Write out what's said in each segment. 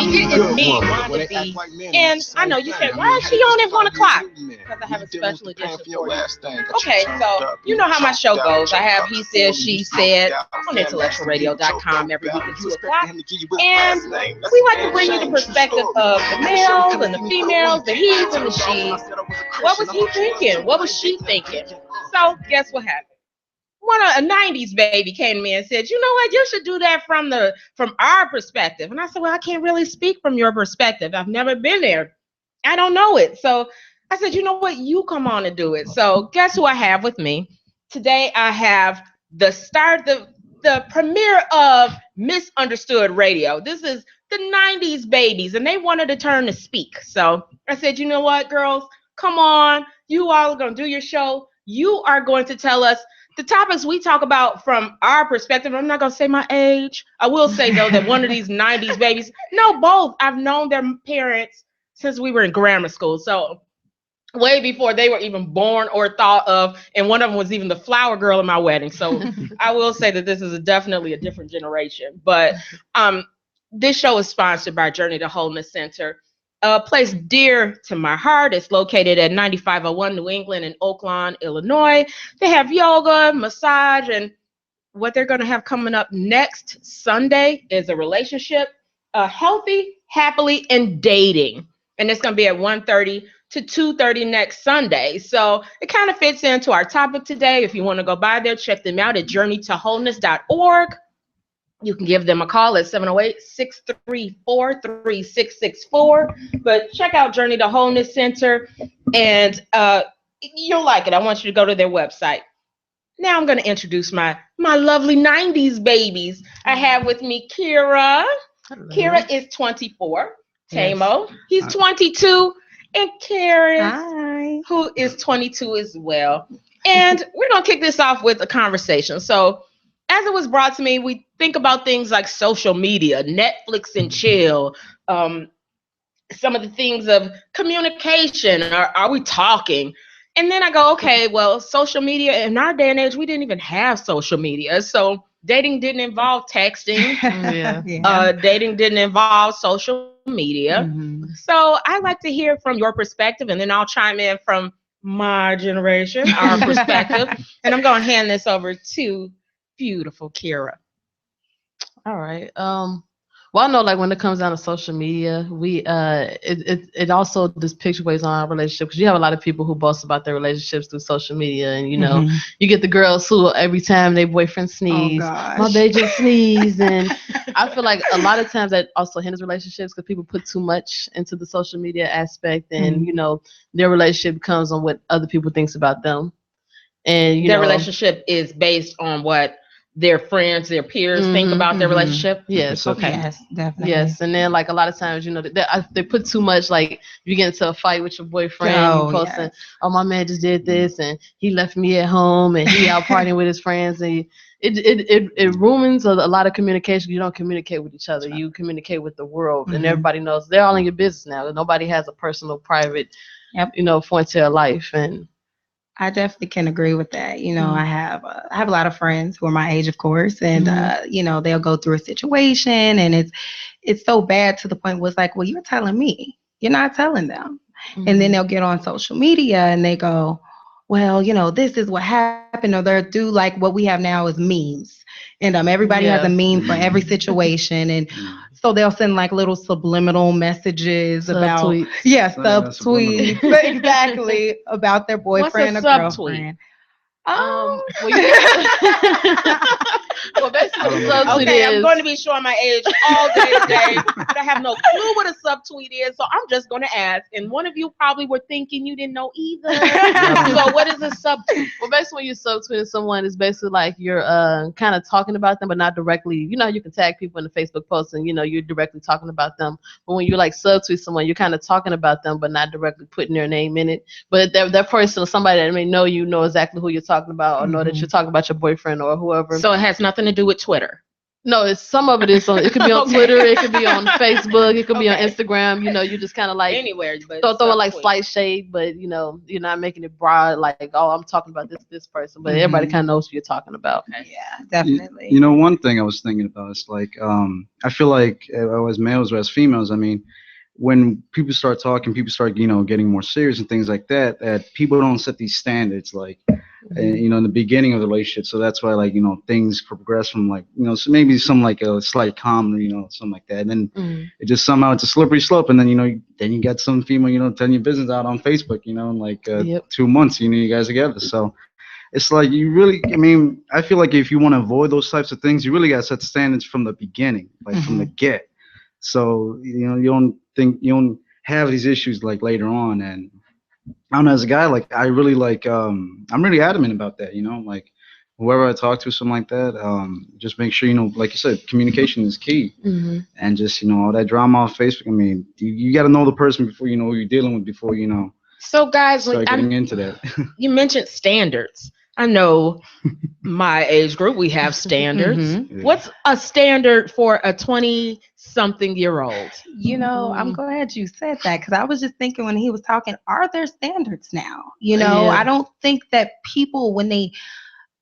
it's me, Wanda B. And I know you said, why is she on at 1 o'clock? Because I have a special edition for you. Okay, so you know how my show goes. I have He Said, She Said on IntellectualRadio.com every week at 2 o'clock. And we like to bring you the perspective of the males and the females, the he's and the she's. What was he thinking? What was she thinking? So guess what happened? A 90s baby came to me and said, you know what, you should do that from our perspective. And I said, well, I can't really speak from your perspective. I've never been there. I don't know it. So I said, you know what, you come on and do it. So guess who I have with me? Today I have the premiere of Misunderstood Radio. This is the 90s babies, and they wanted a turn to speak. So I said, you know what, girls, come on. You all are going to do your show. You are going to tell us the topics we talk about from our perspective. I'm not going to say my age. I will say, though, that one of these 90s babies, no, both. I've known their parents since we were in grammar school. So way before they were even born or thought of. And one of them was even the flower girl at my wedding. So I will say that this is definitely a different generation. But this show is sponsored by Journey to Wholeness Center, a place dear to my heart. It's located at 9501 New England in Oakland, Illinois. They have yoga, massage, and what they're going to have coming up next Sunday is a relationship, healthy, happily, and dating. And it's going to be at 1:30 to 2:30 next Sunday. So it kind of fits into our topic today. If you want to go by there, check them out at journeytowholeness.org. You can give them a call at 708-634-3664. But check out Journey to Wholeness Center, and you'll like it. I want you to go to their website. Now I'm going to introduce my lovely 90s babies. I have with me Kira. Hello. Kira is 24. Tamo, yes. He's 22. And Karen, who is 22 as well. And we're going to kick this off with a conversation. So as it was brought to me, we think about things like social media, Netflix and chill, some of the things of communication. Are we talking? And then I go, okay, well, social media, in our day and age, we didn't even have social media. So dating didn't involve texting. Dating didn't involve social media. Mm-hmm. So I like to hear from your perspective, and then I'll chime in from my generation, our perspective. And I'm going to hand this over to beautiful Kira. All right. Well, I know, like, when it comes down to social media, we it also just picturespace on our relationship, because you have a lot of people who boast about their relationships through social media, and you get the girls who every time their boyfriend sneeze, my babe just sneezed, and I feel like a lot of times that also hinders relationships because people put too much into the social media aspect, and their relationship becomes on what other people thinks about them, and their relationship is based on what their friends, their peers think about their relationship. Yes. Okay. Yes, definitely. Yes. And then, like, a lot of times, they put too much, like, you get into a fight with your boyfriend, you posting, oh, my man just did this, and he left me at home, and he out partying with his friends, and it ruins a lot of communication. You don't communicate with each other. You communicate with the world, and everybody knows they're all in your business now. Nobody has a personal, private, frontier life, and I definitely can agree with that. I have a lot of friends who are my age, of course, and they'll go through a situation, and it's so bad to the point where it's like, well, you're telling me, you're not telling them, and then they'll get on social media and they go, well, this is what happened, or they'll do like what we have now is memes, and everybody has a meme for every situation, and so they'll send like little subliminal messages subtweets exactly about their boyfriend or girlfriend. Well, basically, I'm going to be showing my age all day today, but I have no clue what a subtweet is, so I'm just going to ask. And one of you probably were thinking you didn't know either. So what is a subtweet? Well, basically, when you subtweet someone, it's basically like you're kind of talking about them, but not directly. You know, you can tag people in the Facebook post, and you're directly talking about them. But when you like subtweet someone, you're kind of talking about them, but not directly putting their name in it. But that person or somebody that may know know exactly who you're talking about, or know that you're talking about your boyfriend or whoever. So it has nothing to do with Twitter. No, it's some of it is on. It could be on Twitter. It could be on Facebook. It could be on Instagram. You just kind of like anywhere, but throwing like slight shade, but you're not making it broad. Like, oh, I'm talking about this person, but everybody kind of knows who you're talking about. Yeah, definitely. One thing I was thinking about is like, I feel like as males or as females, I mean, when people start talking, people start, getting more serious and things like that, that people don't set these standards, like, in the beginning of the relationship. So that's why, like, things progress from like, so maybe some like a slight calm, something like that. And then it just somehow it's a slippery slope. And then, then you get some female, telling your business out on Facebook, in like 2 months, you guys are together. So it's like I feel like if you want to avoid those types of things, you really got to set standards from the beginning, like from the get. So, you don't have these issues like later on. And I don't know, as a guy, like I really like, I'm really adamant about that, like whoever I talk to, something like that, just make sure, like you said, communication is key. And just, all that drama off Facebook. I mean, you got to know the person before you know who you're dealing with, before, So guys, start getting into that. You mentioned standards. I know my age group, we have standards. What's a standard for a 20-something-year-old? I'm glad you said that, because I was just thinking when he was talking, are there standards now? I don't think that people, when they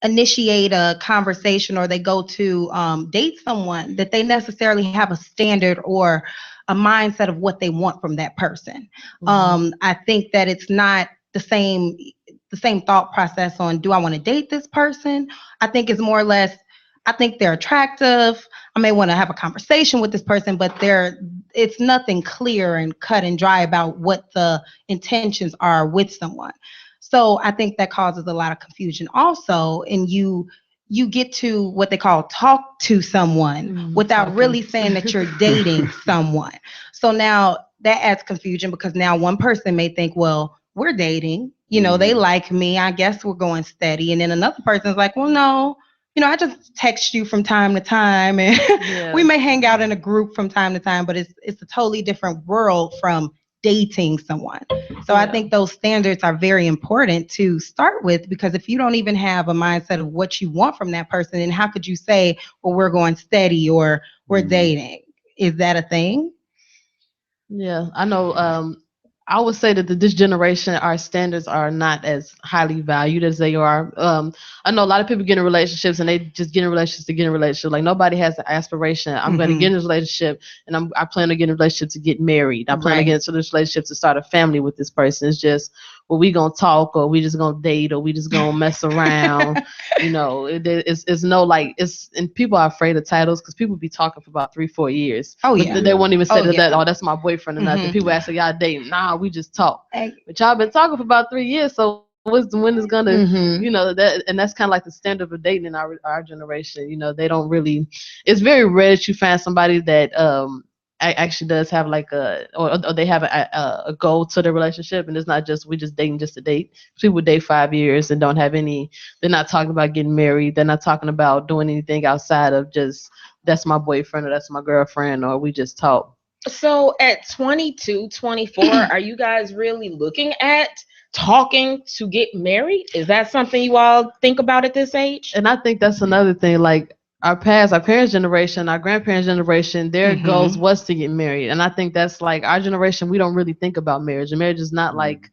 initiate a conversation or they go to date someone, that they necessarily have a standard or a mindset of what they want from that person. I think that it's not the same thought process on, do I want to date this person? I think it's more or less, I think they're attractive. I may want to have a conversation with this person, but it's nothing clear and cut and dry about what the intentions are with someone. So I think that causes a lot of confusion also. And you get to what they call talk to someone without really saying that you're dating someone. So now that adds confusion, because now one person may think, well, we're dating, they like me, I guess we're going steady. And then another person's like, well, no, I just text you from time to time, and we may hang out in a group from time to time, but it's a totally different world from dating someone. So I think those standards are very important to start with, because if you don't even have a mindset of what you want from that person, then how could you say, well, we're going steady or we're dating? Is that a thing? Yeah, I know. I would say that this generation, our standards are not as highly valued as they are. I know a lot of people get in relationships and they just get in relationships to get in a relationship. Like, nobody has the aspiration, I'm going to get in this relationship and I plan to get in a relationship to get married. I plan to get into this relationship to start a family with this person. It's just, well, we going to talk, or we just going to date, or we just going to mess around. It's no, like, and people are afraid of titles, because people be talking for about 3-4 years. Oh, yeah. They won't even say that, oh, that's my boyfriend or nothing. People ask, y'all dating? Nah, we just talk. But y'all been talking for about 3 years, so when is gonna, that, and that's kind of like the standard of dating in our generation. They don't really. It's very rare that you find somebody that actually does have like or they have a goal to the relationship, and it's not just we just dating just to date. People date 5 years and don't have any. They're not talking about getting married. They're not talking about doing anything outside of just, that's my boyfriend or that's my girlfriend, or we just talk. So at 22, 24, are you guys really looking at talking to get married? Is that something you all think about at this age? And I think that's another thing. Like, our parents' generation, our grandparents' generation, their goals was to get married. And I think that's like our generation, we don't really think about marriage. And marriage is not like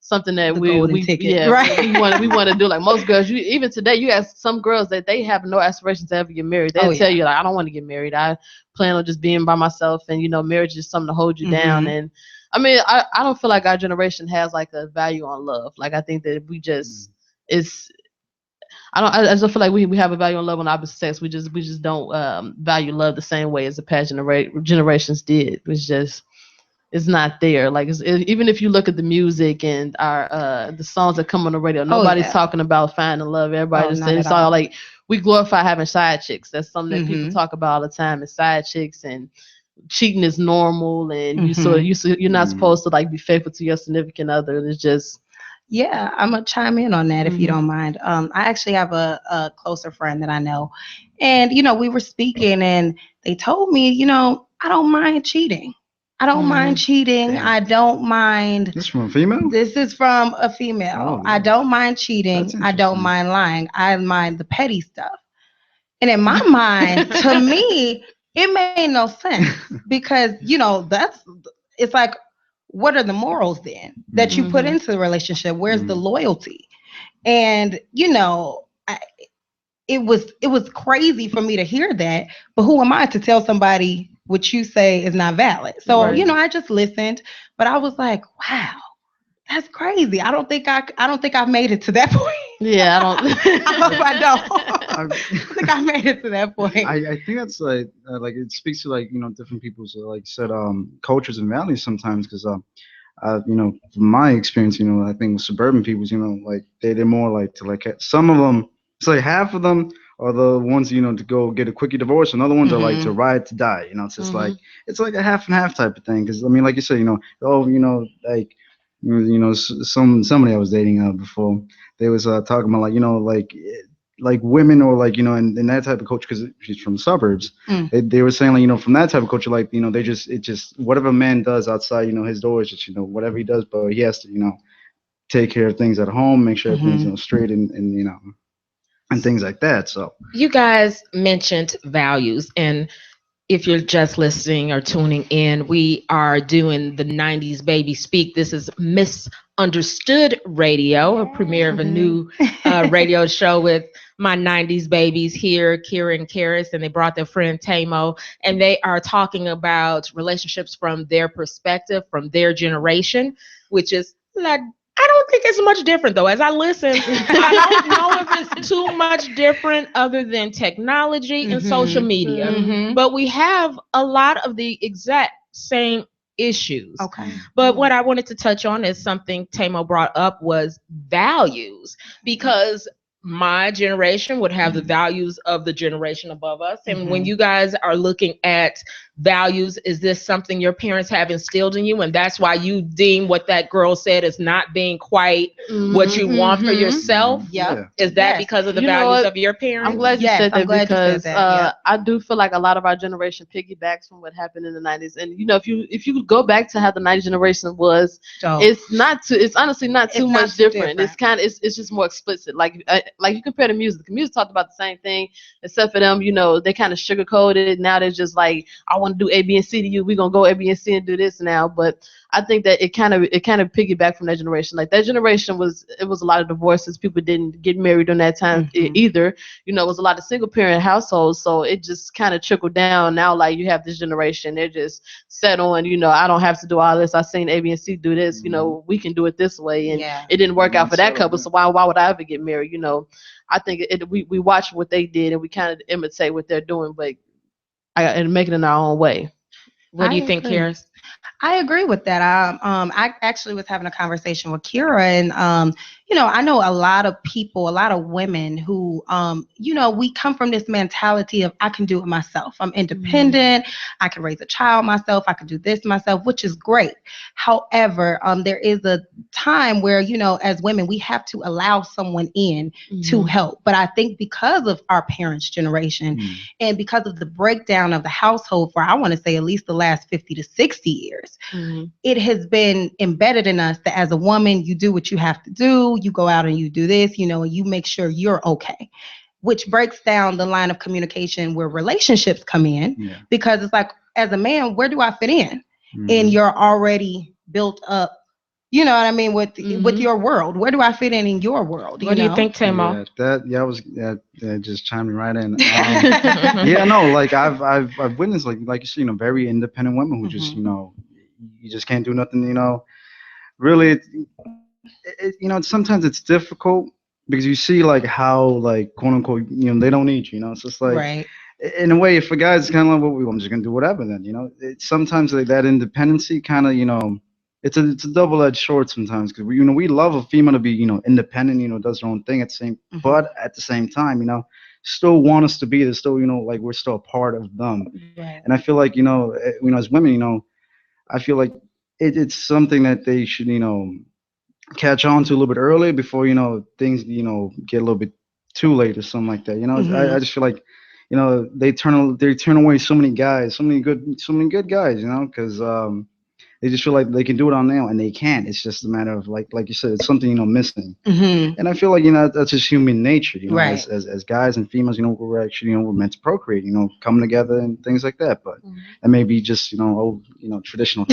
something that we want to do. Like, most girls, even today, you ask some girls that they have no aspirations to ever get married. They'll tell you, like, I don't want to get married. I plan on just being by myself, and marriage is something to hold you down. And I mean, I don't feel like our generation has like a value on love. Like, I think that we just I just feel like we have a value on love on opposite sex. We just don't value love the same way as the past generations did. It's not there. Like, even if you look at the music and our the songs that come on the radio, nobody's talking about finding love. Everybody just saying it's all like, we glorify having side chicks. That's something that people talk about all the time, is side chicks, and cheating is normal, and you're not supposed to like be faithful to your significant other. It's just. Yeah, I'm gonna chime in on that if you don't mind. I actually have a closer friend that I know, and we were speaking, and they told me, I don't mind cheating. I don't mind cheating. Damn. I don't mind. This is from a female? This is from a female. I don't mind cheating. I don't mind lying. I mind the petty stuff. And in my mind, to me, it made no sense because, it's like, what are the morals then that you put into the relationship? Where's the loyalty? And, it was crazy for me to hear that, but who am I to tell somebody what you say is not valid? So, I just listened, but I was like, wow, that's crazy. I don't think I've made it to that point. Yeah, I don't. I hope I don't. I think I made it to that point. I think that's like it speaks to different people's cultures and values sometimes because from my experience, I think with suburban peoples, like they're more like to some of them. It's like half of them are the ones to go get a quickie divorce, and other ones are like to ride to die. It's just like it's like a half and half type of thing. Because like you said, somebody I was dating before, they was talking about like women or in that type of culture because she's from the suburbs. They were saying from that type of culture they just whatever a man does outside his doors, just whatever he does, but he has to take care of things at home, make sure everything's straight and and things like that. So you guys mentioned values, and if you're just listening or tuning in, we are doing the 90s Baby Speak. This is Misunderstood Radio, a premiere of a new radio show with my 90s babies here, Kira and Karis, and they brought their friend Tamo, and they are talking about relationships from their perspective, from their generation, which is like, I don't think it's much different though. As I listen, I don't know if it's too much different other than technology and social media. But we have a lot of the exact same issues. Okay. But what I wanted to touch on is something Tamo brought up was values, because my generation would have the values of the generation above us. And when you guys are looking at values, is this something your parents have instilled in you, and that's why you deem what that girl said as not being quite what you want for yourself? Is that because of the values of your parents? I'm glad you said that, because I do feel like a lot of our generation piggybacks from what happened in the 90s. And if you go back to how the 90s generation was, it's honestly not too much different. It's just more explicit. Like you compare the music talked about the same thing, except for them, they kind of sugarcoated. Now they're just like, I want to do A, B, and C to you. We're gonna go A, B, and C and do this now. But I think that it kind of piggybacked from that generation. Like that generation it was a lot of divorces. People didn't get married during that time either. It was a lot of single parent households. So it just kind of trickled down. Now like you have this generation, they're just set on, I don't have to do all this. I seen A, B, and C do this. We can do it this way, and it didn't work out for that couple. So why would I ever get married? I think we watch what they did and we kind of imitate what they're doing, but and make it in our own way. What do you think, Kira? I agree with that. I actually was having a conversation with Kira, and I know a lot of people, a lot of women who, we come from this mentality of I can do it myself. I'm independent. I can raise a child myself. I can do this myself, which is great. However, there is a time where, as women, we have to allow someone in to help. But I think because of our parents' generation and because of the breakdown of the household for, I want to say, at least the last 50 to 60 years, it has been embedded in us that as a woman, you do what you have to do. You go out and you do this, and you make sure you're okay, which breaks down the line of communication where relationships come in, because it's like, as a man, where do I fit in? And you're already built up, you know what I mean, with your world. Where do I fit in your world? What do you think, Tamo? That just chimed me right in. Like I've witnessed like you see, very independent women who just you just can't do nothing. Really, sometimes it's difficult because you see like how like quote unquote they don't need you. It's just like in a way, if a guy's kind of like, well, I'm just gonna do whatever. Then it's sometimes like that independency kind of it's a double-edged sword sometimes, because we love a female to be independent, does her own thing at the same, but at the same time still want us to be there, still like we're still a part of them. And I feel like as women I feel like it's something that they should catch on to a little bit earlier before things get a little bit too late or something like that. I just feel like they turn away so many guys, so many good guys, because They just feel like they can do it on their own, and they can't. It's just a matter of like you said, it's something missing. Mm-hmm. And I feel like that's just human nature. Right. As guys and females, we're actually we're meant to procreate. Come together and things like that. But that may be just old traditional.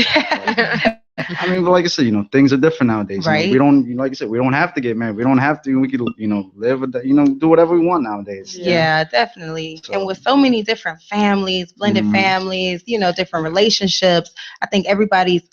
I mean, but like I said, things are different nowadays. Right. We don't, like I said, we don't have to get married. We don't have to. We could, live with that. Do whatever we want nowadays. Yeah, definitely. So, and with so many different families, blended families, different relationships, I think everybody's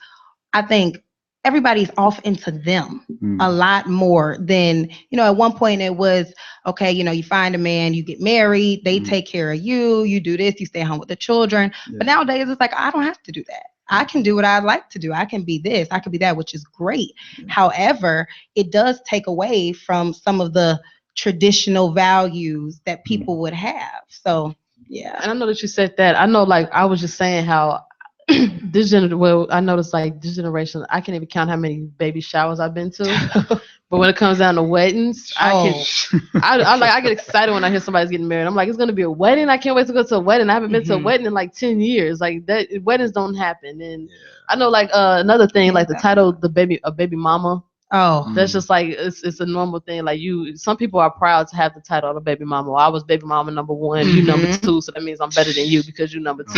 off into them a lot more than, at one point it was, okay, you find a man, you get married, they take care of you, you do this, you stay home with the children. Yeah. But nowadays it's like, I don't have to do that. I can do what I like to do. I can be this, I can be that, which is great. However, it does take away from some of the traditional values that people would have. So, yeah. And I know that you said that. I know, like, I was just saying how I noticed like this generation, I can't even count how many baby showers I've been to. But when it comes down to weddings, I get excited when I hear somebody's getting married. I'm like, it's gonna be a wedding. I can't wait to go to a wedding. I haven't been to a wedding in like 10 years. Like that, weddings don't happen. And I know like another thing, like the title, a baby mama. Oh, that's just like it's a normal thing. Like some people are proud to have the title of a baby mama. Well, I was baby mama number 1, you number 2, so that means I'm better than you because you number 2.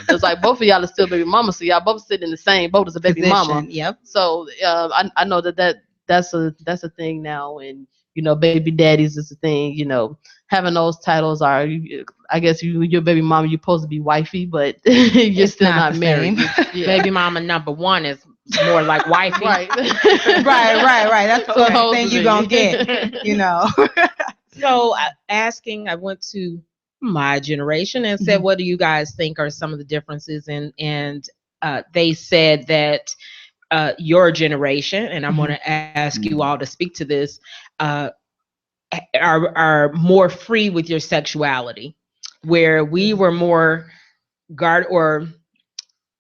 It's like both of y'all are still baby mama, so y'all both sit in the same boat as a baby mama. Yep. So I know that's a thing now, and baby daddies is a thing. Having those titles are, I guess you're baby mama, you're supposed to be wifey, but you're still not married. Baby mama number 1 is more like wifey. Right. right. That's the only thing you're going to get, So I went to my generation and said, what do you guys think are some of the differences? And they said that your generation, and I'm going to ask you all to speak to this, are more free with your sexuality, where we were more guarded or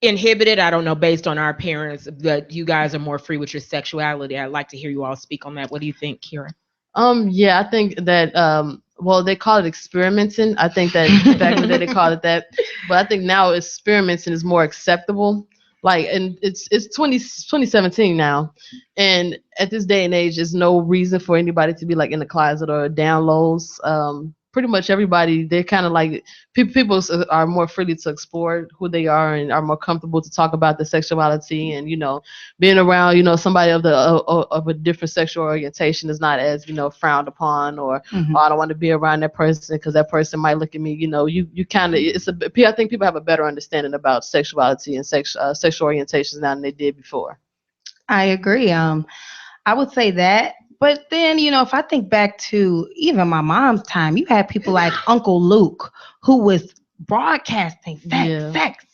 inhibited, I don't know, based on our parents, but you guys are more free with your sexuality. I'd like to hear you all speak on that. What do you think, Kira? Yeah, I think that they call it experimenting. I think that back in the day they called it that, but I think now experimenting is more acceptable. Like, and it's 2017 now, and at this day and age, there's no reason for anybody to be like in the closet or down lows. Pretty much everybody, they're kind of like people are more freely to explore who they are and are more comfortable to talk about their sexuality, and being around somebody of a different sexual orientation is not as frowned upon, or oh, I don't want to be around that person because that person might look at me. You kind of I think people have a better understanding about sexuality and sexual orientations now than they did before. I agree. I would say that. But then, if I think back to even my mom's time, you had people like Uncle Luke, who was broadcasting sex.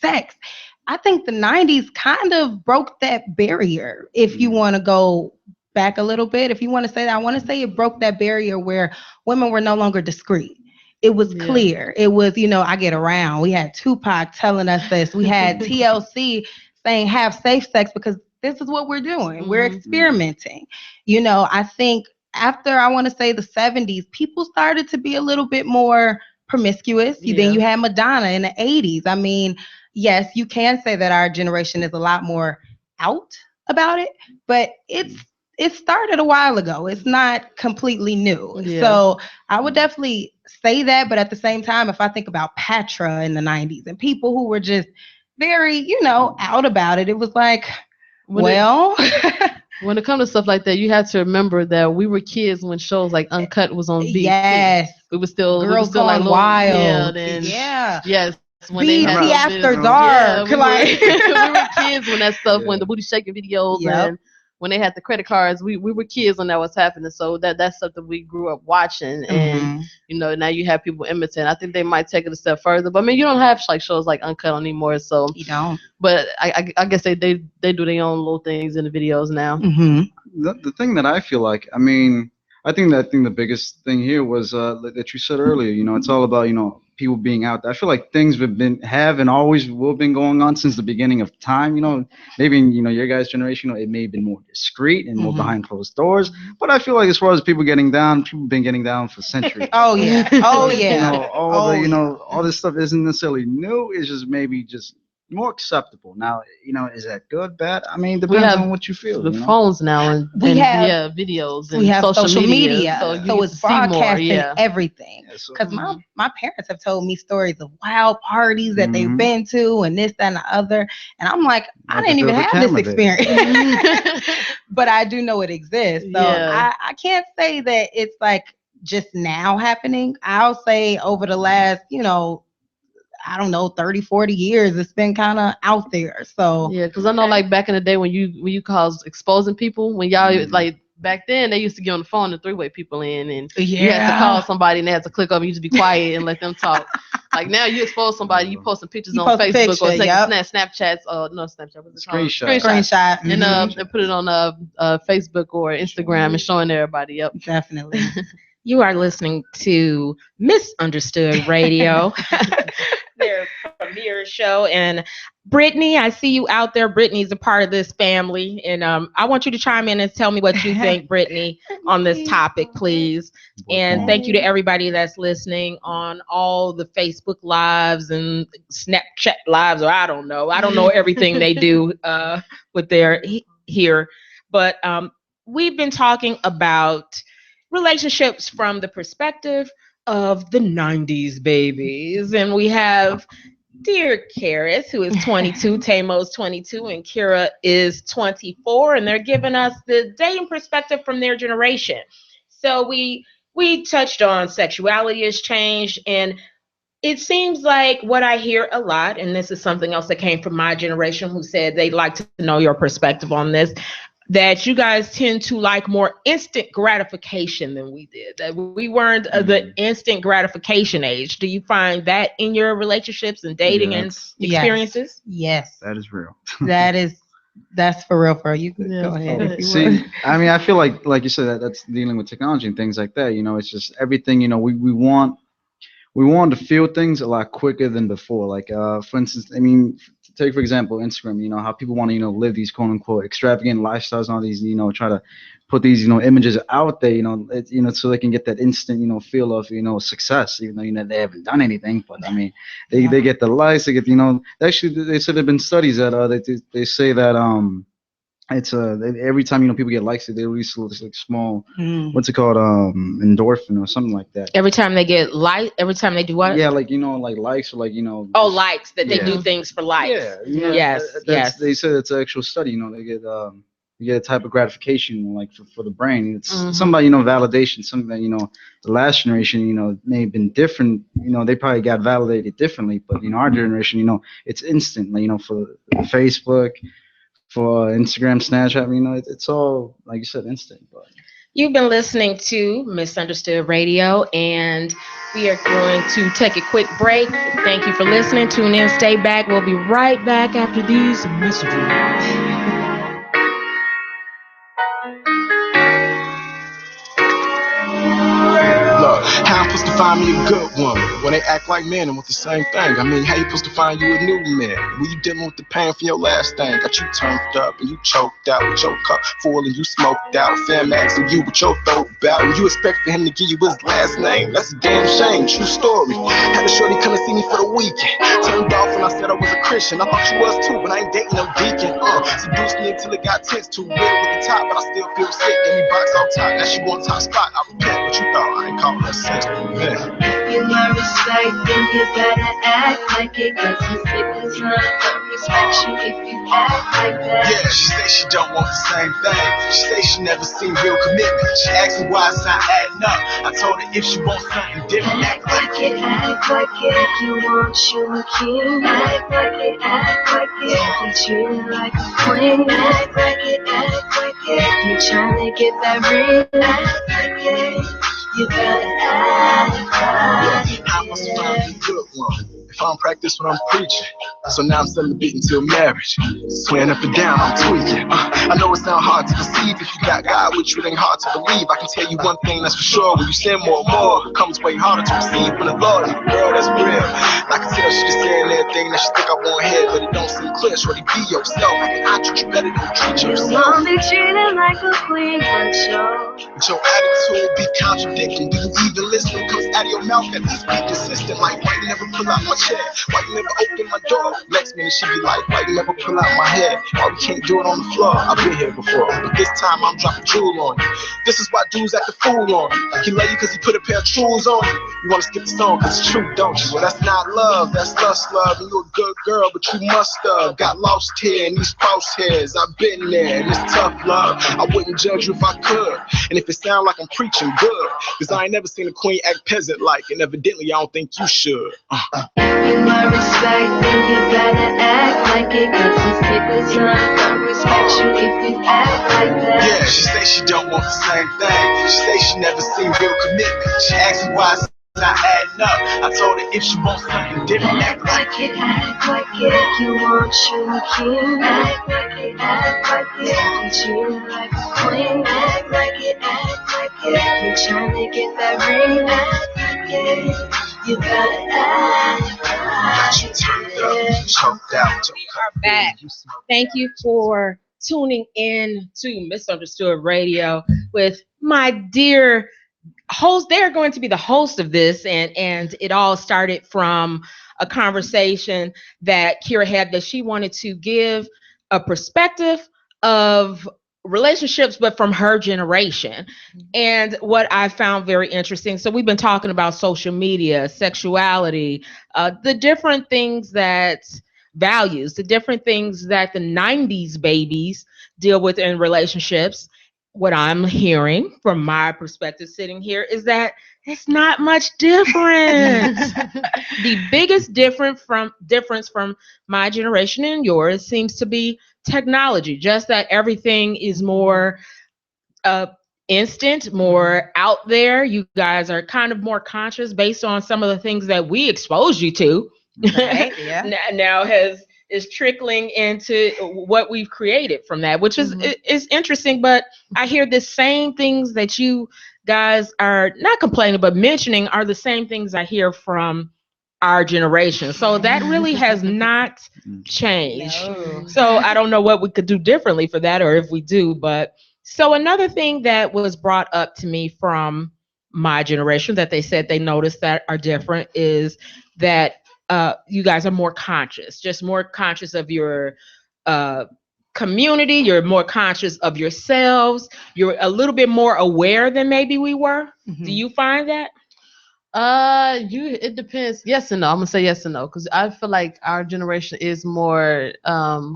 I think the 90s kind of broke that barrier. If you want to go back a little bit, if you want to say that, I want to say it broke that barrier where women were no longer discreet. It was clear. It was, I get around. We had Tupac telling us this. We had TLC saying have safe sex because this is what we're doing. We're experimenting. I think after, I want to say the 70s, people started to be a little bit more promiscuous. Then you had Madonna in the 80s. I mean, yes, you can say that our generation is a lot more out about it, but it started a while ago. It's not completely new. Yeah. So I would definitely say that. But at the same time, if I think about Patra in the 90s and people who were just very, out about it, it was like, when it comes to stuff like that, you have to remember that we were kids when shows like Uncut was on BT. Yes. We were still like wild. Yes. When BT After Dark. We were kids when that stuff, when the booty shaking videos and when they had the credit cards, we were kids when that was happening. So that's something we grew up watching. And, now you have people imitating. I think they might take it a step further. But I mean, you don't have like shows like Uncut anymore. So you don't. But I guess they do their own little things in the videos now. The thing that I feel like, I think the biggest thing here was that you said earlier, it's all about, people being out there. I feel like things have and always will been going on since the beginning of time. Maybe in, your guys' generation, it may have been more discreet and more behind closed doors. But I feel like as far as people getting down, people have been getting down for centuries. Oh yeah. All this stuff isn't necessarily new. It's just maybe just more acceptable. Now, is that good, bad? I mean, depends on what you feel. The phones now and videos and we have social media, so it's broadcasting everything. Yeah, Because my parents have told me stories of wild parties that they've been to and this, that, and the other, and I'm like, I didn't even have this experience, but I do know it exists. So I can't say that it's like just now happening. I'll say over the last, I don't know, 30, 40 years, it's been kind of out there. So yeah, because I know like back in the day when you cause exposing people, when y'all like back then they used to get on the phone and three-way people in, and you had to call somebody and they had to click up and you just be quiet and let them talk. Like now you expose somebody, you post some pictures on Facebook or take Snapchats or no Snapchat, what's it called? Screenshot. And put it on Facebook or Instagram and showing everybody. Yep. Definitely. You are listening to Misunderstood Radio, their premiere show. And Brittany, I see you out there. Brittany's a part of this family. And I want you to chime in and tell me what you think, Brittany, on this topic, please. And thank you to everybody that's listening on all the Facebook Lives and Snapchat Lives, or I don't know everything they do with their here. But we've been talking about relationships from the perspective of the 90s babies. And we have dear Karis, who is 22, Tamo's 22, and Kira is 24. And they're giving us the dating perspective from their generation. So we touched on sexuality has changed. And it seems like what I hear a lot, and this is something else that came from my generation who said they'd like to know your perspective on this, that you guys tend to like more instant gratification than we did, that we weren't the instant gratification age. Do you find that in your relationships and dating and experiences? Yes. That is real. That's for real. You can go ahead if you See, I mean, I feel like you said, that's dealing with technology and things like that. It's just everything, we want to feel things a lot quicker than before. Like, for instance, I mean, take for example Instagram. How people want to live these quote unquote extravagant lifestyles and all these, try to put these images out there, so they can get that instant feel of success, even though they haven't done anything. But I mean, they get the likes, they get actually they said there've been studies that they say that it's every time people get likes, they release this like small what's it called, endorphin or something like that. Every time they get every time they do what? Yeah, like like likes or like likes, that they do things for likes. Yes. They said it's an actual study. They get you get a type of gratification like for the brain. It's somebody validation, something that the last generation may have been different. They probably got validated differently, but our generation it's instant. Like for Facebook, for Instagram, Snapchat, it's all, like you said, instant. But you've been listening to Misunderstood Radio, and we are going to take a quick break. Thank you for listening. Tune in, stay back. We'll be right back after these messages. How I'm supposed to find me a good woman when they act like men and want the same thing? I mean, how you supposed to find you a new man when you dealing with the pain from your last thing? Got you turned up and you choked out with your cup full and you smoked out. Fam asking you with your throat bout and you expected him to give you his last name. That's a damn shame, true story. Had a shorty come to see me for the weekend. Turned off when I said I was a Christian. I thought you was too, but I ain't dating no deacon. Seduced me until it got tense, too real with the top, but I still feel sick. Gave me box off top, now she want top spot. I repent, but you thought I ain't calling her sex. If you want respect, then you better act like it. Cause the sickness not gonna respect you if you act like that. Yeah, she say she don't want the same thing. She say she never seen real commitment. She asked me why it's not adding up. I told her if she wants something different, act like it. Act like it. If you want you a king, act like it. Act like it. Be treated like a queen, act like it. Act like it. If you tryna get that ring, act like it. You gotta act like it. I must find a good one if I don't practice what I'm preaching. So now I'm selling the beat until marriage. Swearing up and down, I'm tweaking. I know it sounds hard to perceive. If you got God with you, it ain't hard to believe. I can tell you one thing that's for sure. When you sin more and more, it comes way harder to receive from the Lord. And girl, that's real. I can tell she just saying everything that she think I want head, but it don't seem clear, shorty, be yourself. I treat you better than you treat You yourself. won't be treated like a queen, but show. But your attitude be contradicting. Do you even listen? Comes out of your mouth, at least be consistent. Like, why you never pull out my chair? Why you never open my door? Next minute she be like, why you never pull out my hair? Why we can't do it on the floor? I've been here before, but this time I'm dropping jewel on you. This is why dudes act the fool on you. He love you cause he put a pair of shoes on you. You wanna skip the song cause it's true, don't you? Well, that's not love, that's lust, love. And you a good girl, but you must have got lost here in these false hairs. I've been there, and it's tough, love. I wouldn't judge you if I could. And if it sound like I'm preaching, good. Cause I ain't never seen a queen act peasant-like, and evidently I don't think you should. You want respect, then you better act like it. Cause it's niggas don't respect you if you act like that. Yeah, she say she don't want the same thing. She say she never seen real commitment. She asked me why it's not adding up. I told her if she wants something different, Act like it, act like it. You want you king. Act like it, act like it. You treat her like a queen. Act like it, act like it. You tryna get that ring. Act like it. You gotta act got you turned up, choked out. We are back. Thank you for tuning in to Misunderstood Radio with my dear host. They're going to be the host of this, and it all started from a conversation that Kira had, that she wanted to give a perspective of relationships, but from her generation. And what I found very interesting, so we've been talking about social media, sexuality, the different things that values, the different things that the 90s babies deal with in relationships. What I'm hearing from my perspective sitting here is that it's not much different. The biggest difference from my generation and yours seems to be technology, just that everything is more instant, more out there. You guys are kind of more conscious based on some of the things that we exposed you to. Right, yeah. Now is trickling into what we've created from that, which is interesting. But I hear the same things that you guys are not complaining but mentioning are the same things I hear from our generation. So that really has not changed. No. So I don't know what we could do differently for that, or if we do. But so another thing that was brought up to me from my generation that they said they noticed that are different is that you guys are more conscious, just more conscious of your community. You're more conscious of yourselves. You're a little bit more aware than maybe we were. Do you find that? It depends. Yes and no. I'm gonna say yes and no, because I feel like our generation is more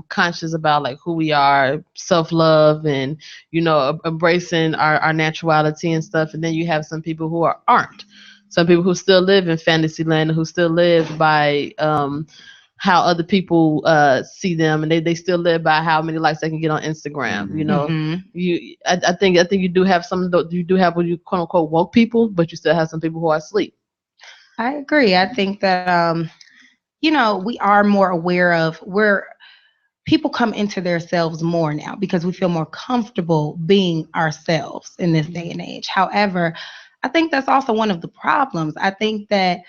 conscious about like who we are, self-love, and embracing our naturality and stuff. And then you have some people who aren't. Some people who still live in fantasy land, who still live by how other people see them, and they still live by how many likes they can get on Instagram. I think you do have what you quote unquote woke people, but you still have some people who are asleep. I agree. I think that we are more aware of where people come into themselves more now because we feel more comfortable being ourselves in this day and age. However, I think that's also one of the problems. I think that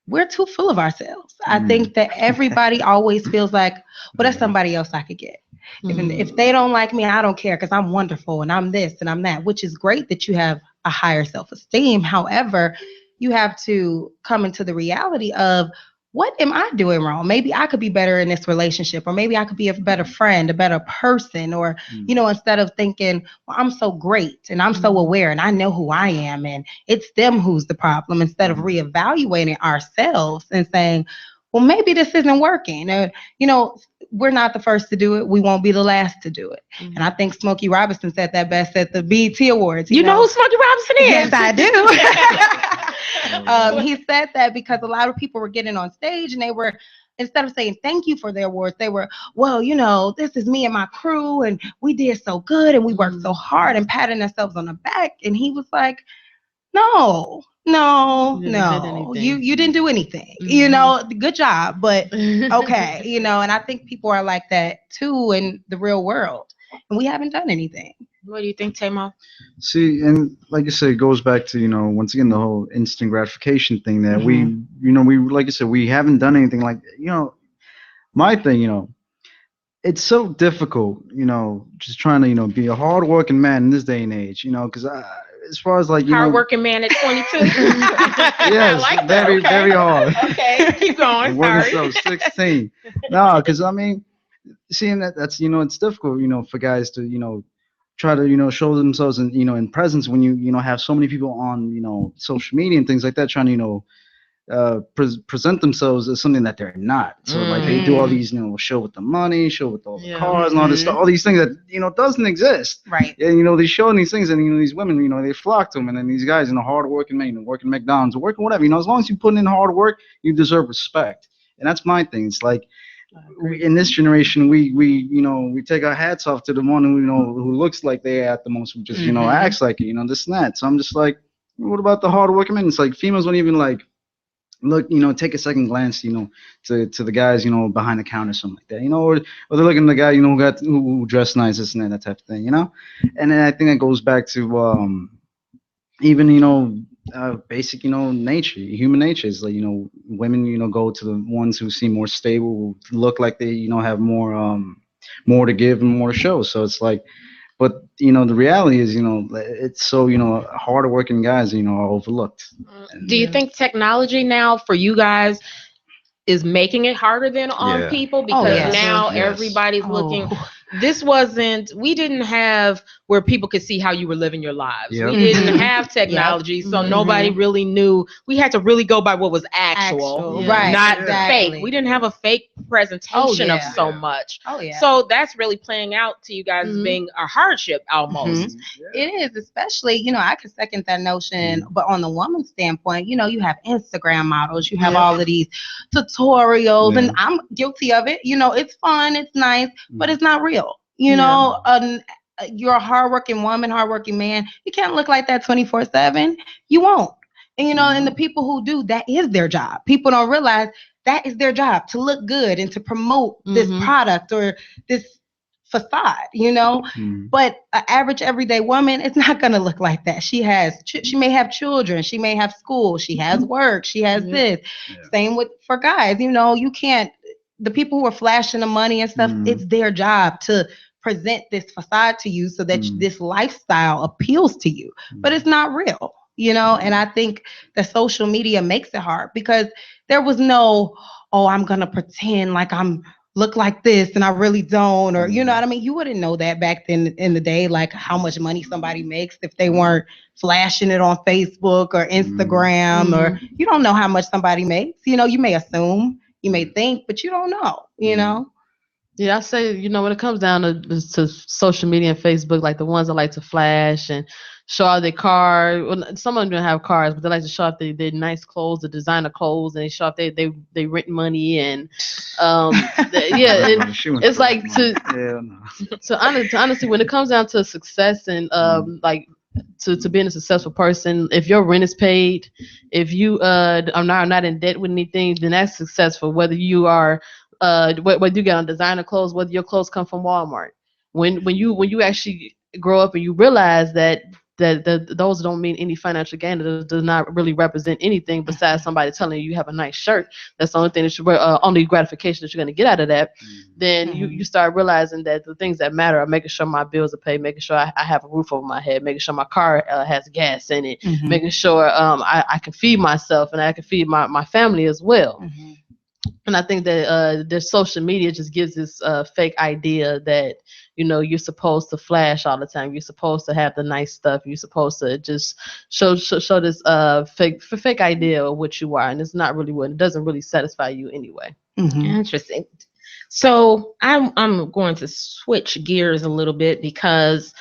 we're too full of ourselves. I think that everybody always feels like, well, that's somebody else I could get. If they don't like me, I don't care because I'm wonderful and I'm this and I'm that, which is great that you have a higher self-esteem. However, you have to come into the reality of, what am I doing wrong? Maybe I could be better in this relationship, or maybe I could be a better friend, a better person, or, instead of thinking, well, I'm so great and I'm so aware and I know who I am and it's them who's the problem, instead of reevaluating ourselves and saying, well, maybe this isn't working. We're not the first to do it. We won't be the last to do it. And I think Smokey Robinson said that best at the BET Awards. You know who Smokey Robinson is? Yes, I do. He said that because a lot of people were getting on stage and they were, instead of saying thank you for their awards, they were, well, this is me and my crew and we did so good and we worked so hard, and patting themselves on the back. And he was like, no, you didn't do anything. Good job, but okay, and I think people are like that too in the real world, and we haven't done anything. What do you think, Tamo? See, and like I said, it goes back to, once again, the whole instant gratification thing that we like I said, we haven't done anything like, my thing, it's so difficult, just trying to, be a hardworking man in this day and age, because as far as like, hardworking man at 22. yes, like very, okay. very hard. Okay, keep going. Working Sorry. so 16. No, because I mean, seeing that's it's difficult, for guys to try to show themselves in presence when you have so many people on social media and things like that trying to present themselves as something that they're not. So like they do all these show with the money, show with all the cars and all this stuff, all these things that doesn't exist. Right. And they show these things and these women they flock to them, and then these guys hard working men working McDonald's or working whatever as long as you put in hard work you deserve respect. And that's my thing. It's like in this generation we take our hats off to the one who looks like they at the most, who just acts like it, this and that. So I'm just like, what about the hard working men? It's like females don't even like look, take a second glance, to the guys, behind the counter or something like that, or they're looking at the guy, who dressed nice, this and that type of thing, And then I think that goes back to even basic nature, human nature is like women go to the ones who seem more stable, who look like they have more to give and more to show. So it's like, but the reality is it's so harder working guys are overlooked. Do you think technology now for you guys is making it harder than on people, because now everybody's looking? We didn't have where people could see how you were living your lives. We didn't have technology, so nobody really knew. We had to really go by what was actual. Right, not exactly. fake. We didn't have a fake presentation of so much. So that's really playing out to you guys as being a hardship almost. It is, especially, I could second that notion, but on the woman's standpoint, you have Instagram models, you have all of these tutorials, and I'm guilty of it. It's fun, it's nice, but it's not real. You're a hardworking woman, hardworking man. You can't look like that 24/7. You won't. And and the people who do, that is their job. People don't realize that is their job, to look good and to promote this product or this facade, But an average everyday woman is not going to look like that. She may have children, she may have school, she has work, she has this. Same for guys. You can't. The people who are flashing the money and stuff, it's their job to present this facade to you so that this lifestyle appeals to you, but it's not real, and I think that social media makes it hard because there was no, I'm going to pretend like I'm look like this and I really don't, or you know what I mean? You wouldn't know that back then in the day, like how much money somebody makes if they weren't flashing it on Facebook or Instagram, or you don't know how much somebody makes. You may assume, you may think, but you don't know, Yeah, I say, when it comes down to social media and Facebook, like the ones that like to flash and show off their car. Well, some of them don't have cars, but they like to show off their nice clothes, the designer clothes, and they show off they rent money and it's like to honestly, when it comes down to success and like to being a successful person, if your rent is paid, if you are not in debt with anything, then that's successful. Whether you are whether you get on designer clothes, whether your clothes come from Walmart. When you actually grow up and you realize that those don't mean any financial gain, that does not really represent anything besides somebody telling you have a nice shirt. That's the only thing that only gratification that you're going to get out of that. Then you start realizing that the things that matter are making sure my bills are paid, making sure I have a roof over my head, making sure my car has gas in it, making sure I can feed myself and I can feed my family as well. And I think that the social media just gives this fake idea that, you're supposed to flash all the time. You're supposed to have the nice stuff. You're supposed to just show this fake idea of what you are. And it's not really what, it doesn't really satisfy you anyway. Interesting. So I'm going to switch gears a little bit because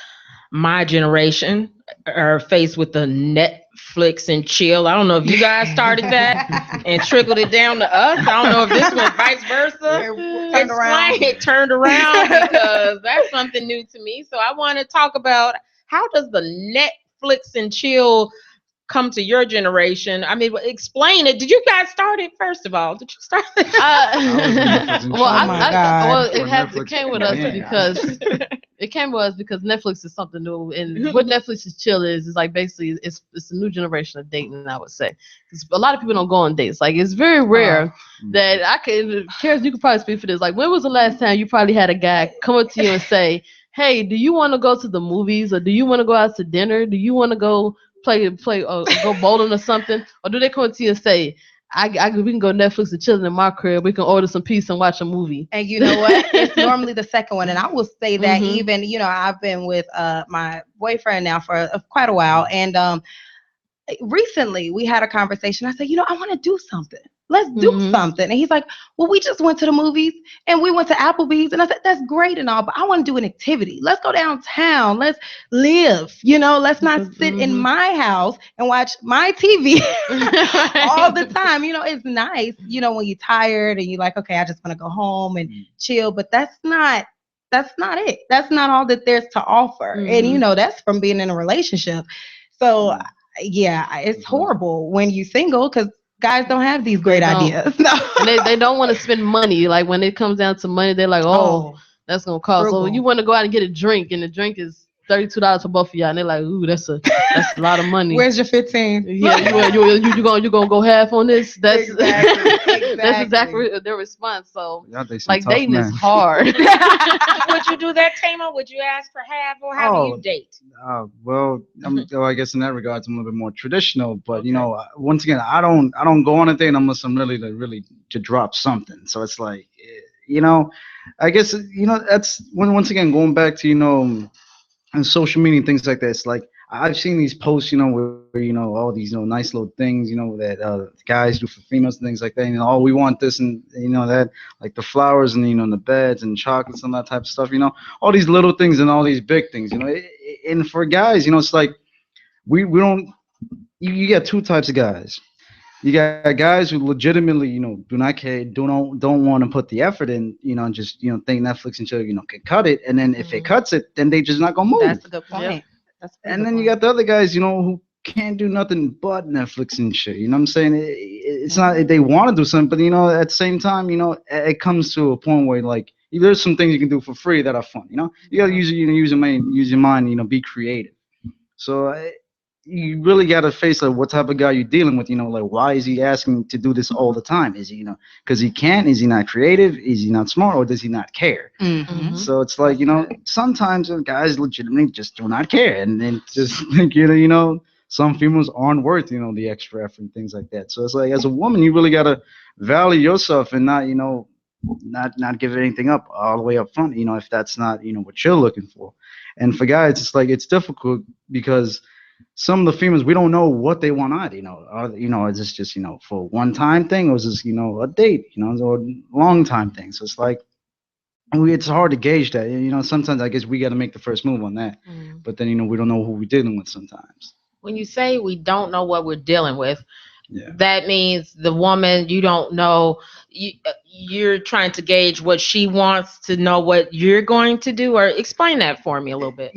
my generation are faced with the Netflix and chill. I don't know if you guys started that and trickled it down to us. I don't know if this went vice versa. It turned around because that's something new to me. So I want to talk about, how does the Netflix and chill come to your generation? I mean, explain it. Did you guys start it first of all? Did you start it? It came with us because It came to us because Netflix is something new, and what Netflix is chill is like basically it's a new generation of dating. I would say because a lot of people don't go on dates. Like it's very rare that I can. Karis, you could probably speak for this. Like when was the last time you probably had a guy come up to you and say, "Hey, do you want to go to the movies, or do you want to go out to dinner? Do you want to go play go bowling or something?" Or do they come up to you and say, we can go Netflix and chill in my crib. We can order some pizza and watch a movie. And you know what? It's normally the second one. And I will say that even, I've been with my boyfriend now for quite a while. And recently we had a conversation. I said, I want to do something. Let's do something. And he's like, well, we just went to the movies and we went to Applebee's. And I said, that's great and all, but I want to do an activity. Let's go downtown. Let's live. Let's not sit in my house and watch my TV all the time. It's nice, when you're tired and you're like, okay, I just want to go home and chill. But that's not it. That's not all that there's to offer. And, that's from being in a relationship. So, yeah, it's horrible when you're single because guys don't have these great ideas. No. they don't want to spend money. Like when it comes down to money, they're like, that's gonna cost. Frugal. So you want to go out and get a drink, and the drink is $32 for both of y'all, and they're like, ooh, that's a lot of money. Where's your 15? Yeah, you gonna go half on this? That's exactly. That's exactly their response. So like dating is hard. Would you do that, Tama? Would you ask for half, or how do you date? Well, I guess in that regard, I'm a little bit more traditional. But once again, I don't go on a date unless I'm really to drop something. So it's like, I guess that's once again going back to and social media and things like that. It's like I've seen these posts, where all these nice little things, that guys do for females and things like that. We want this and that, like the flowers and the beds and chocolates and that type of stuff. All these little things and all these big things. And for guys, it's like we don't. You get two types of guys. You got guys who legitimately, do not care, don't want to put the effort in, just think Netflix and chill, can cut it, and then if it cuts it, then they just not gonna move. That's a good point. Yeah. And then you got the other guys, who can't do nothing but Netflix and shit. You know what I'm saying? It's not they want to do something, but at the same time, it comes to a point where like there's some things you can do for free that are fun. You gotta use your mind, be creative. So. You really got to face what type of guy you're dealing with, like why is he asking to do this all the time? Is he, because he can't, is he not creative? Is he not smart, or does he not care? So it's like, sometimes guys legitimately just do not care and then just think, some females aren't worth, the extra effort and things like that. So it's like, as a woman, you really got to value yourself and not, not give anything up all the way up front, if that's not, what you're looking for. And for guys, it's like, it's difficult because some of the females, we don't know what they want out, is this just, for a one-time thing, or is this, a date, or a long-time thing? So it's like, it's hard to gauge that, sometimes I guess we got to make the first move on that, but then, we don't know who we're dealing with sometimes. When you say we don't know what we're dealing with, that means the woman, you don't know, you're trying to gauge what she wants to know what you're going to do, or explain that for me a little bit.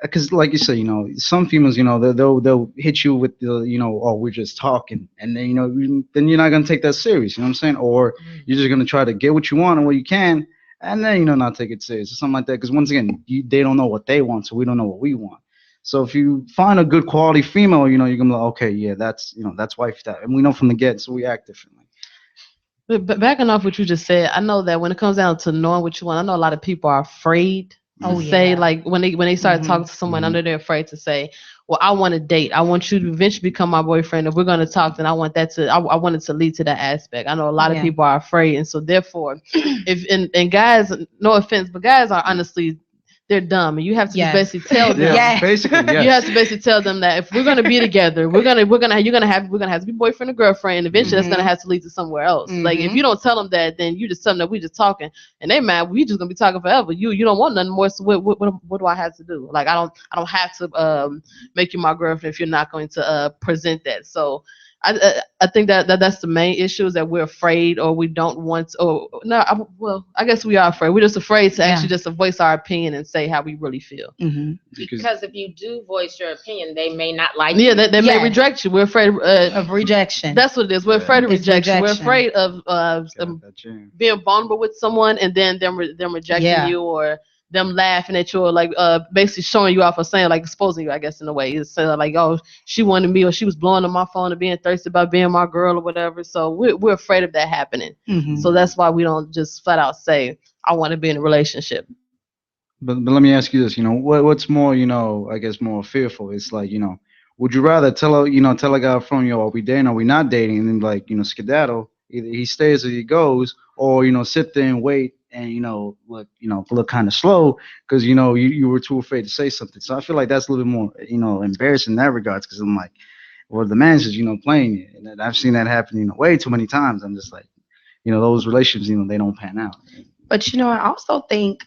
Because like you said, some females, they'll hit you with the, oh, we're just talking, and then then you're not gonna take that serious, you know what I'm saying? Or you're just gonna try to get what you want and what you can, and then not take it serious or something like that. Because once again, they don't know what they want, so we don't know what we want. So if you find a good quality female, you're gonna be like, okay, yeah, that's that's wife that, and we know from the get, so we act differently. But backing off what you just said, I know that when it comes down to knowing what you want, I know a lot of people are afraid. Say like when they start talking to someone, under they're afraid to say, well, I want to date. I want you to eventually become my boyfriend. If we're going to talk, then I want that to. I want it to lead to that aspect. I know a lot of people are afraid, and so therefore, if and guys, no offense, but guys are honestly. They're dumb, and you have to basically tell them. Basically, yes. You have to basically tell them that if we're gonna be together, we're gonna have to be boyfriend or girlfriend, and eventually that's gonna have to lead to somewhere else. Like if you don't tell them that, then you just tell them that we just talking, and they mad. We just gonna be talking forever. You don't want nothing more. So what do I have to do? Like I don't have to make you my girlfriend if you're not going to present that. So. I think that's the main issue is that we're afraid or we don't want to, or no, I guess we are afraid. We're just afraid to actually just voice our opinion and say how we really feel. Because if you do voice your opinion, they may not like you. Yeah, they may reject you. We're afraid of rejection. That's what it is. We're afraid of rejection. We're afraid of being vulnerable with someone and then them rejecting you or them laughing at you or like basically showing you off or saying like exposing you, I guess, in a way. It's like, oh, she wanted me or she was blowing on my phone and being thirsty about being my girl or whatever. So we're afraid of that happening. So that's why we don't just flat out say, I want to be in a relationship. But let me ask you this, what's more, I guess more fearful? It's like, would you rather tell a guy from, are we dating, are we not dating, and then like, skedaddle, either he stays or he goes, or, sit there and wait and, look kind of slow because, you were too afraid to say something. So I feel like that's a little bit more, embarrassing in that regards because I'm like, well, the man's just, playing it. And I've seen that happen, way too many times. I'm just like, those relationships, they don't pan out. But, I also think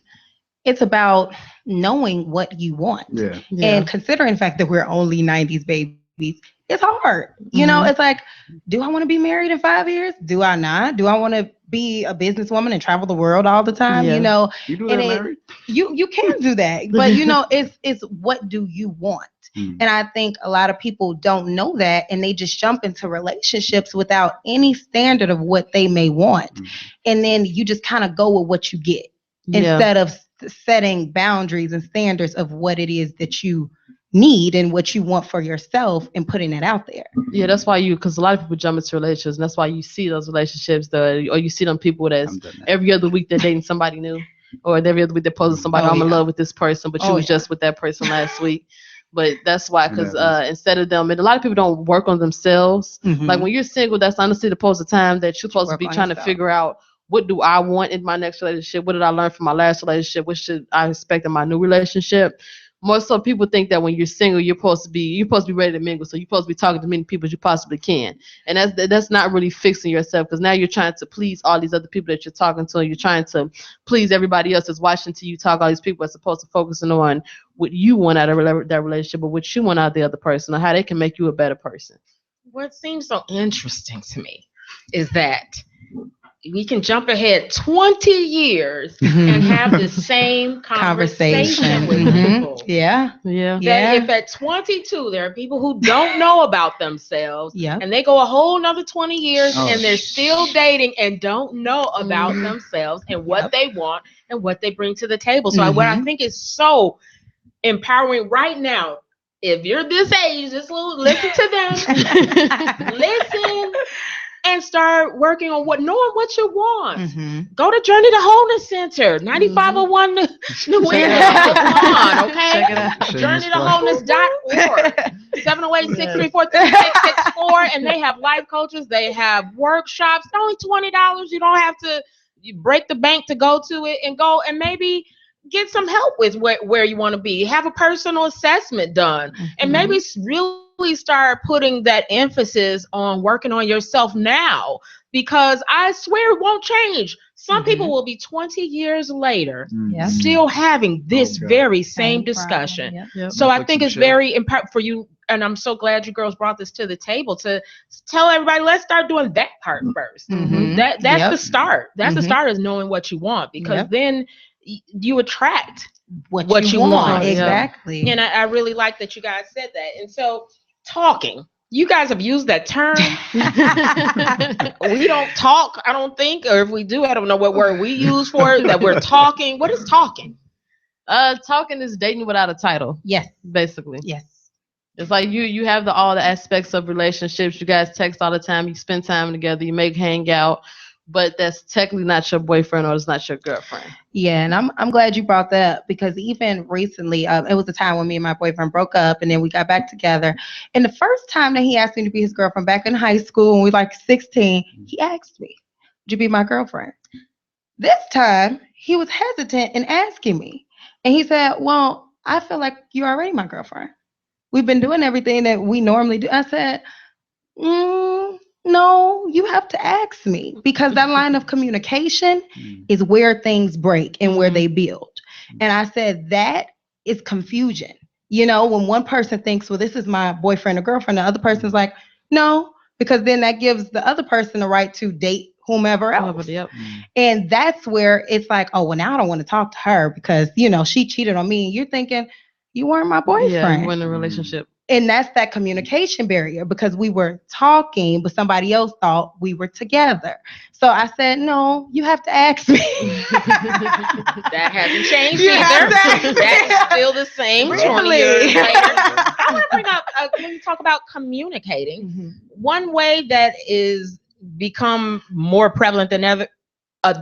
it's about knowing what you want. Yeah. And considering the fact that we're only 90s babies, it's hard. It's like, do I want to be married in 5 years? Do I not? Do I want to be a businesswoman and travel the world all the time? You do that married? You can do that. But, it's what do you want? And I think a lot of people don't know that, and they just jump into relationships without any standard of what they may want. And then you just kind of go with what you get instead of setting boundaries and standards of what it is that you need and what you want for yourself and putting it out there. Yeah, that's why because a lot of people jump into relationships, and that's why you see those relationships, or you see them people that's every other week they're dating somebody new, or every other week they're posting somebody, I'm in love with this person, but you was just with that person last week. But that's why, because instead of them, and a lot of people don't work on themselves. Like when you're single, that's honestly the time that you're supposed to be trying to figure out, what do I want in my next relationship? What did I learn from my last relationship? What should I expect in my new relationship? More so, people think that when you're single, you're supposed to be ready to mingle. So you're supposed to be talking to many people as you possibly can. And that's not really fixing yourself, because now you're trying to please all these other people that you're talking to. And you're trying to please everybody else that's watching to you talk. All these people are supposed to focus on what you want out of that relationship, or what you want out of the other person, or how they can make you a better person. What seems so interesting to me is that we can jump ahead 20 years and have the same conversation with people. Yeah. If at 22 there are people who don't know about themselves, and they go a whole nother 20 years and they're still dating and don't know about themselves and what they want and what they bring to the table. So what I think is so empowering right now, if you're this age, listen to them. Listen. And start working on knowing what you want. Go to Journey to Wholeness Center, 9501 New England. Okay? Check it out. JourneyToWholeness.org, 708-634-3664. And they have life coaches. They have workshops. It's only $20. You don't have to break the bank to go to it, and go and maybe get some help with where you want to be. Have a personal assessment done, and maybe really start putting that emphasis on working on yourself now, because I swear it won't change. Some people will be 20 years later still having this very same discussion. So I think it's very important for you, and I'm so glad you girls brought this to the table, to tell everybody, let's start doing that part first. That's the start. That's the start, is knowing what you want, because then you attract what you want. Exactly. And I really like that you guys said that. And so talking, you guys have used that term. We don't talk, I don't think, or if we do, I don't know what word we use for it, that we're talking. What is talking? Talking is dating without a title. Yes. Basically. Yes. It's like you have all the aspects of relationships. You guys text all the time. You spend time together. You hang out. But that's technically not your boyfriend, or it's not your girlfriend. Yeah, and I'm glad you brought that up, because even recently, it was a time when me and my boyfriend broke up, and then we got back together. And the first time that he asked me to be his girlfriend, back in high school when we were like 16, he asked me, "Would you be my girlfriend?" This time, he was hesitant in asking me. And he said, "Well, I feel like you're already my girlfriend. We've been doing everything that we normally do." I said, no, you have to ask me, because that line of communication is where things break and where they build. And I said, that is confusion. When one person thinks, well, this is my boyfriend or girlfriend, the other person's like, no, because then that gives the other person the right to date whomever else. And that's where it's like, oh, well, now I don't want to talk to her because, she cheated on me. And you're thinking, you weren't my boyfriend. Yeah, you weren't in a relationship. And that's that communication barrier because we were talking, but somebody else thought we were together. So I said, no, you have to ask me. That hasn't changed You have either. to ask me. That's still the same 20 Really? years later. I want to bring up, when you talk about communicating, one way that is become more prevalent than ever,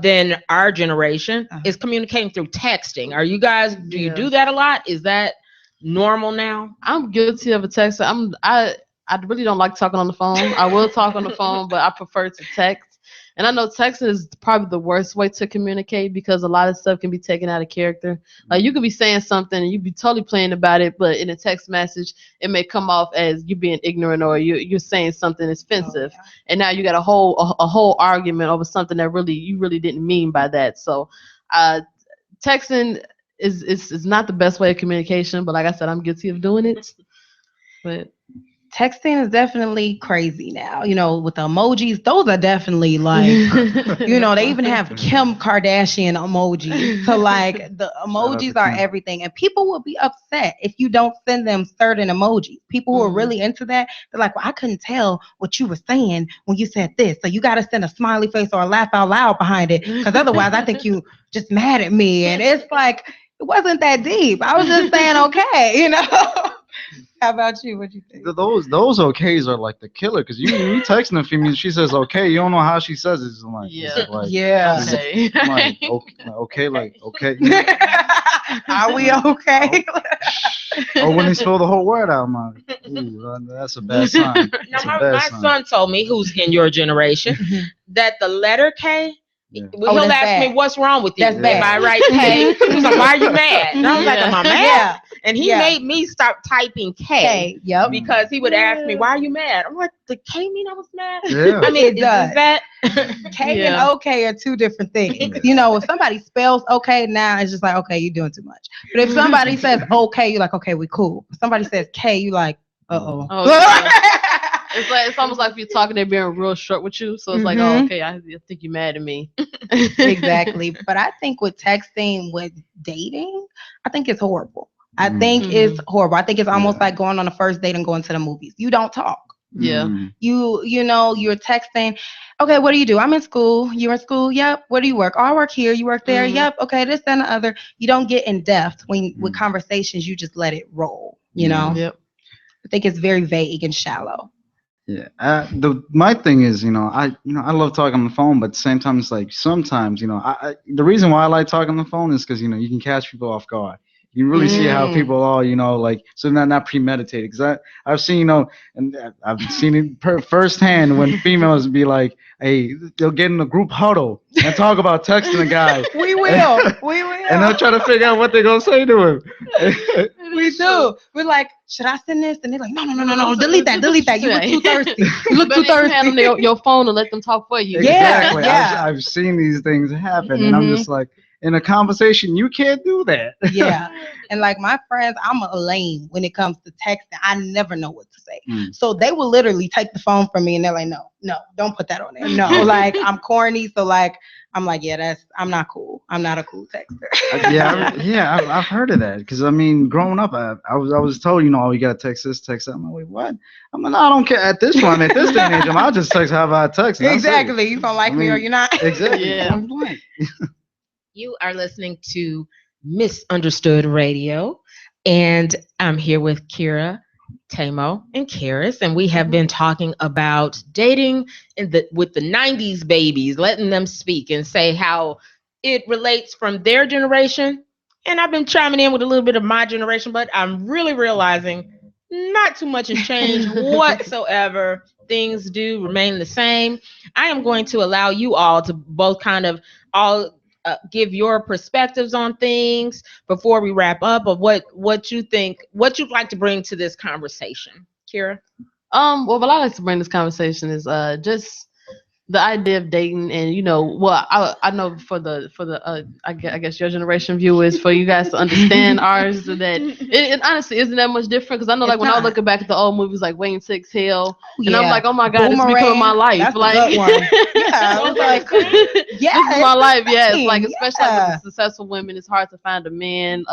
than our generation is communicating through texting. Are you guys, do you do that a lot? Is that normal now? I'm guilty of a text. I really don't like talking on the phone. I will talk on the phone, but I prefer to text. And I know texting is probably the worst way to communicate because a lot of stuff can be taken out of character. Like you could be saying something and you be totally playing about it, but in a text message, it may come off as you being ignorant or you're saying something offensive. And now you got a whole argument over something that you really didn't mean by that. So texting is not the best way of communication, but like I said, I'm guilty of doing it. But texting is definitely crazy now. You know, with the emojis, those are definitely like, you know, they even have Kim Kardashian emojis. So like the emojis are everything. And people will be upset if you don't send them certain emojis. People who are really into that, they're like, well, I couldn't tell what you were saying when you said this. So you got to send a smiley face or a laugh out loud behind it. Because otherwise I think you just mad at me. And it's like, it wasn't that deep. I was just saying, okay, you know. How about you? What you think? Those okays are like the killer because you texting a female, she says okay, you don't know how she says it. It's like, like, okay, like okay. Are we okay? Or when they spell the whole word out, man. Ooh, that's a bad sign. Now my son told me, who's in your generation, that the letter K. Yeah. He'll ask me, what's wrong with you? That's bad. If I write K, he's like, why are you mad? And I was like, am I mad? Yeah. And he made me stop typing K. Because he would ask me, why are you mad? I'm like, the K mean I was mad? Yeah. I mean, is that K and OK are two different things. You know, if somebody spells OK now, it's just like, okay, you're doing too much. But if somebody says OK, you're like, okay, we cool. If somebody says K, you like, uh-oh. It's almost like if you're talking, they're being real short with you. So it's like, oh, okay, I think you're mad at me. Exactly. But I think with texting, with dating, I think it's horrible. I think it's horrible. I think it's almost like going on a first date and going to the movies. You don't talk. Yeah. You know, you're texting. Okay, what do you do? I'm in school. You're in school? Yep. Where do you work? Oh, I work here. You work there? Yep. Okay, this, and the other. You don't get in depth with conversations. You just let it roll, you know? Yep. I think it's very vague and shallow. Yeah. My thing is, I love talking on the phone, but at the same time, it's like sometimes, the reason why I like talking on the phone is because, you can catch people off guard. You really see how people are, like, so not premeditated. Because I've seen, and I've seen it firsthand when females be like, hey, they'll get in a group huddle and talk about texting a guy. We will. And they'll try to figure out what they're going to say to him. We do. We're like, should I send this? And they're like, no, delete that. You look too thirsty. You look too thirsty. Hand them your phone and let them talk for you. Exactly. Yeah. I've seen these things happen, and I'm just like, in a conversation, you can't do that. Yeah. And like my friends, I'm a lame when it comes to texting. I never know what to say. So they will literally take the phone from me and they're like, no, don't put that on there. No, like I'm corny. So like, I'm like, I'm not cool. I'm not a cool texter. I've heard of that. Because I mean, growing up, I was told, you got to text this, text that. I'm like, wait, what? I'm like, no, I don't care. At this point, at this day and age, I'll just text however I text. Exactly. You don't like me or you're not. Exactly. Yeah. I'm blank. You are listening to Misunderstood Radio, and I'm here with Kira, Tamo, and Karis, and we have been talking about dating with the 90s babies, letting them speak and say how it relates from their generation. And I've been chiming in with a little bit of my generation, but I'm really realizing not too much has changed whatsoever. Things do remain the same. I am going to allow you all to both kind of give your perspectives on things before we wrap up of what you think, what you'd like to bring to this conversation. Kira? Well, what I like to bring this conversation is just the idea of dating, and I know for the I guess your generation viewers, for you guys to understand ours, that it honestly isn't that much different. Because I know, like, when I was looking back at the old movies like Waiting to Exhale, and I'm like, oh my God, Boomerang, it's becoming my life. That's like, a good one. Yeah, I was like, this is my life. Yeah, it's like, especially like yeah. with the successful women, it's hard to find a man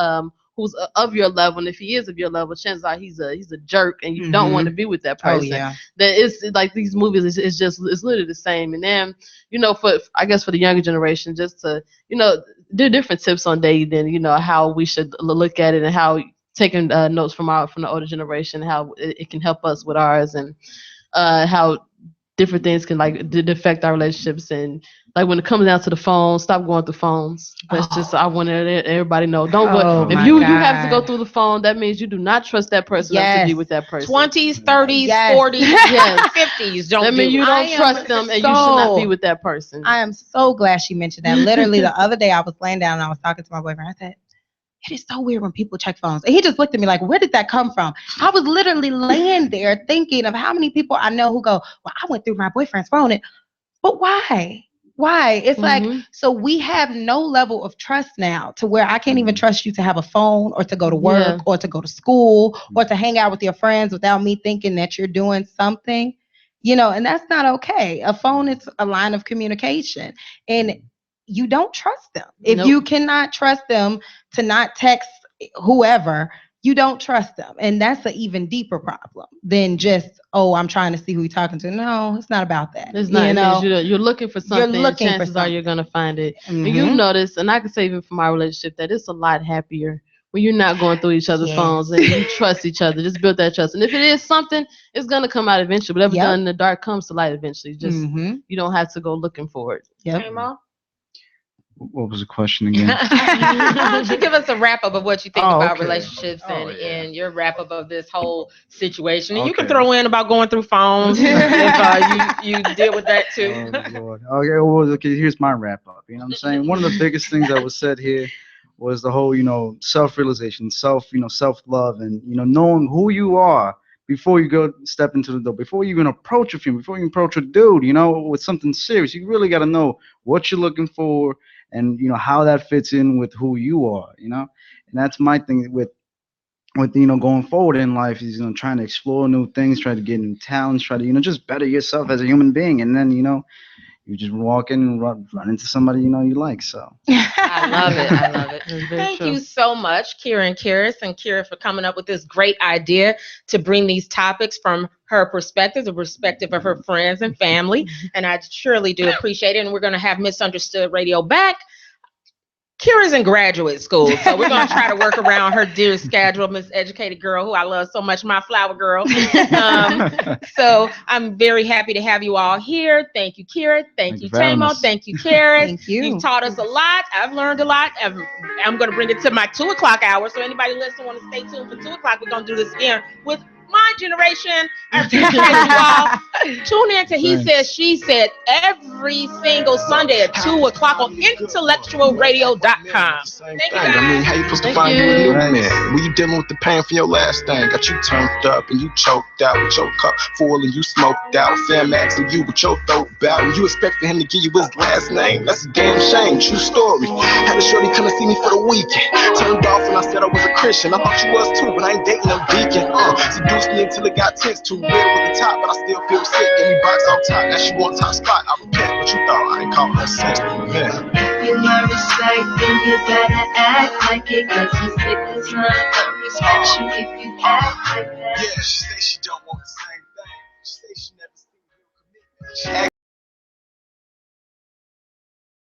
who's of your level, and if he is of your level, chances are he's a jerk, and you don't want to be with that person. Oh, yeah. That it's like these movies it's literally the same. And then for the younger generation, just to do different tips on dating, how we should look at it, and how taking notes from the older generation, how it can help us with ours, and how different things can affect our relationships. And like when it comes down to the phone, stop going through phones. That's just I want everybody to know. Don't go. If you have to go through the phone, that means you do not trust that person enough to be with that person. 20s, 30s, 40s, 50s. Don't. That means you don't trust them, and you should not be with that person. I am so glad she mentioned that. Literally the other day I was laying down and I was talking to my boyfriend. I said, it is so weird when people check phones. And he just looked at me like, where did that come from? I was literally laying there thinking of how many people I know who go, well, I went through my boyfriend's phone. But why? Why? It's like, so we have no level of trust now to where I can't even trust you to have a phone or to go to work or to go to school or to hang out with your friends without me thinking that you're doing something, and that's not okay. A phone is a line of communication, and you don't trust them. If you cannot trust them to not text whoever, you don't trust them. And that's an even deeper problem than just, I'm trying to see who you're talking to. No, it's not about that. It's not. You're looking for something. Chances are you're going to find it. And you've noticed, and I can say even from our relationship, that it's a lot happier when you're not going through each other's phones and you trust each other. Just build that trust. And if it is something, it's going to come out eventually. Whatever's done in the dark comes to light eventually. Just you don't have to go looking for it. What was the question again? Why don't you give us a wrap up of what you think about relationships and your wrap up of this whole situation? And you can throw in about going through phones if you deal with that too. Oh, Lord. Okay, here's my wrap up. You know what I'm saying? One of the biggest things that was said here was the whole, self-realization, self-love, and, knowing who you are before you step into the door, before you even approach a female, before you approach a dude, with something serious. You really got to know what you're looking for, and how that fits in with who you are, and that's my thing with going forward in life is trying to explore new things, try to get new talents, try to just better yourself as a human being, and then you just walk in and run into somebody you like. So I love it. Thank you so much, Kira and Kira, for coming up with this great idea to bring these topics from her perspective, the perspective of her friends and family. And I surely do appreciate it. And we're going to have Misunderstood Radio back. Kira's in graduate school, so we're going to try to work around her dear schedule, Miss Educated Girl, who I love so much, my flower girl. So I'm very happy to have you all here. Thank you, Kira. Thank you, Tamo. Thank you, Karis. Thank you. You've taught us a lot. I've learned a lot. I'm going to bring it to my 2 o'clock hour, so anybody listening want to stay tuned for 2 o'clock. We're going to do this again with my generation. I appreciate you all. Tune in to He Said, She Said every single Sunday at 2 o'clock on IntellectualRadio.com. Thank you, guys. I mean, how you supposed to find you a new man? When you dealing with the pain from your last thing, got you turned up and you choked out with your cup full and you smoked out. Fam asking you with your throat bout and you expected him to give you his last name. That's a damn shame. True story. Had a shorty come to see me for the weekend. Turned off when I said I was a Christian. I thought you was too, but I ain't dating no deacon. Seduced me until it got tense. Too real with the top, but I still feel sick. Gave me box off top. Now she want top spot. I repent, but you thought I ain't call her sense. If you learn respect, then you better act like it. Cause you sick as love, don't respect you if you act like that. Yeah, she say she don't want the same thing. She say she never seen real commitment. She